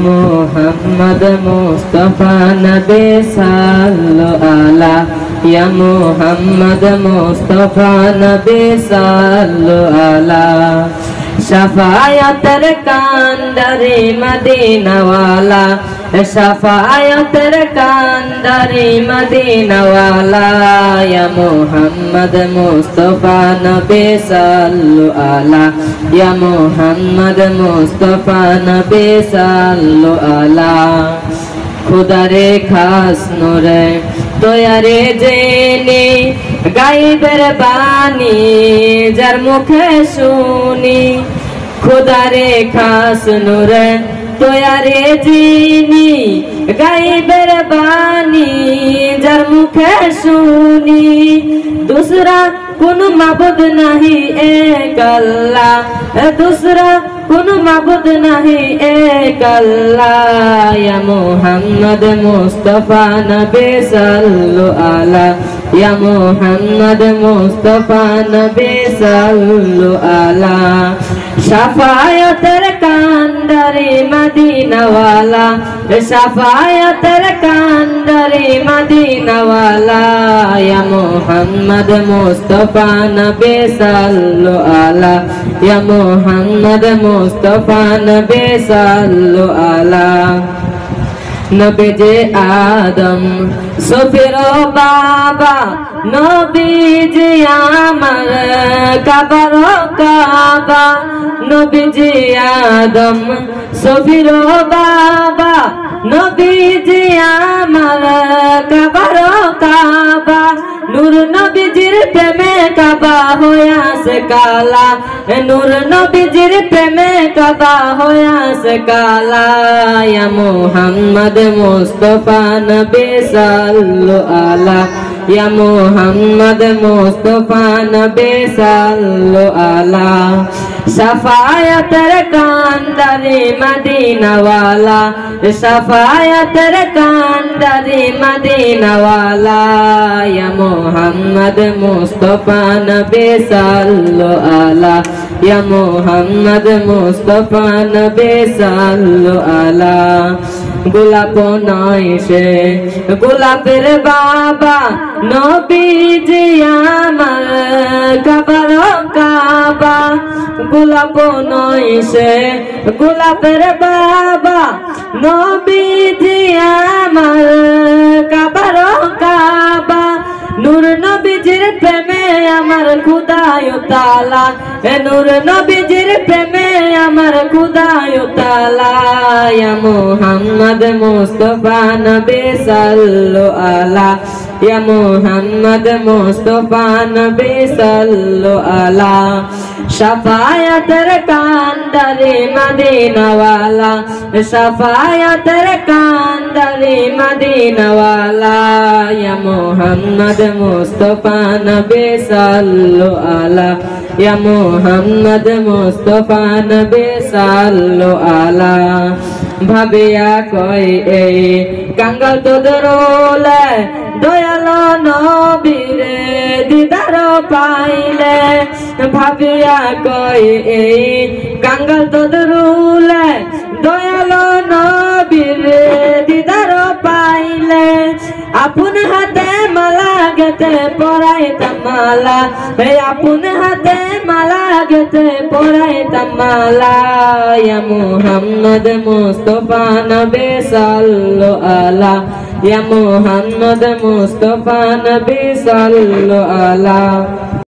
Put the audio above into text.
মোহাম্মদ মুস্তাফা নবী সাল্লাল্লাহু আলা ইয়া মোহাম্মদ মুস্তাফা নবী সাল্লাল্লাহু আলা শাফায়াতের কান্ডারি মদিনা ওয়ালা শাফায়াতের কান্ডারি মদিনা ওয়ালা ইয়া মুহাম্মদ মুস্তাফা নবী সাল্লাল্লাহু আলা ইয়া মুহাম্মদ মুস্তাফা নবী সাল্লাল্লাহু আলা খুদারে খাস নূরে তৈয়ারে জেনে গাইবের বাণী যার মুখে শুনি খুদারে খাস নূরে তৈয়ারে জিনি গাইবের বাণী যার মুখে শুনি दूसरा কোন মাবুদ নাহি এক আল্লাহ दूसरा কোন মাবুদ নাহি এক আল্লাহ ইয়া মুহাম্মদ মুস্তাফা নবী সাল্লাল্লাহু আলা ইয়া মুহাম্মদ মুস্তাফা নবী সাল্লাল্লাহু আলা শাফায়াতের কান্ডারি মদিনা ওয়ালা শাফায়াতের কান্ডারি মদিনা ওয়ালা ইয়া মুহাম্মদ মুস্তাফা নবী সাল্লাল্লাহু আলা ইয়া মুহাম্মদ মুস্তাফা নবী সাল্লাল্লাহু আলা নবীজি আদম সফির বাবা নবীজি আমার কাবার কাবা নবীজি আদম সফির বাবা নবীজি আমার কাবার কাবা নূর নবীজির প্রেমে কাবা হইয়াছে কালা নূর নবীজির প্রেমে কাবা হইয়াছে কালা ইয়া মুহাম্মদ মুস্তাফা নবী সাল্লাল্লাহু আলা ইয়া মুহাম্মদ মুস্তাফা নবী সাল্লাল্লাহু আলা শাফায়াতের কান্ডারি মদিনা ওয়ালা শাফায়াতের কান্ডারি মদিনা ওয়ালা ইয়া মুহাম্মদ মুস্তাফা নবী সাল্লাল্লাহু আলা ইয়া মুহাম্মদ মুস্তাফা নবী সাল্লাল্লাহু আলা গোলাপ নয় সে গোলাপের বাবা নবীজি আমার কাবার কাবা গোলাপ নয় সে গোলাপের বাবা নবীজি আমার কাবার কাবা নূর নবীজির প্রেমে আমার খুদায় তাআলা নূর নবীজির প্রেমে আমার খুদায় তাআলা ইয়া মুহাম্মদ মুস্তাফা নবী সাল্লাল্লাহু আলা ইয়া মুহাম্মদ মুস্তাফা নবী সাল্লাল্লাহু আলা শাফায়াতের কান্ডারি মদিনা ওয়ালা শাফায়াতের কান্ডারি মদিনা ওয়ালা ইয়া মুহাম্মদ মুস্তাফা নবী সাল্লাল্লাহু আলা ইয়া মুহাম্মদ মুস্তাফা নবী সাল্লাল্লাহু আলা ভাবিয়া কই এই কাঙ্গাল তোদরোলে দয়াল নবীরে দিদার পাইলে ভাবিয়া কই এই কাঙ্গাল তোদরোলে দয়াল নবীরে দিদার পাইলে আপন হাতে মালা গেতে পরাইতাম মালা আপন হাতে মালা গেতে পরাইতাম মালা ইয়া মুহাম্মদ মুস্তাফা নবী সাল্লাল্লাহু আলা ইয়া মুহাম্মদ মুস্তাফা নবী সাল্লাল্লাহু আলা।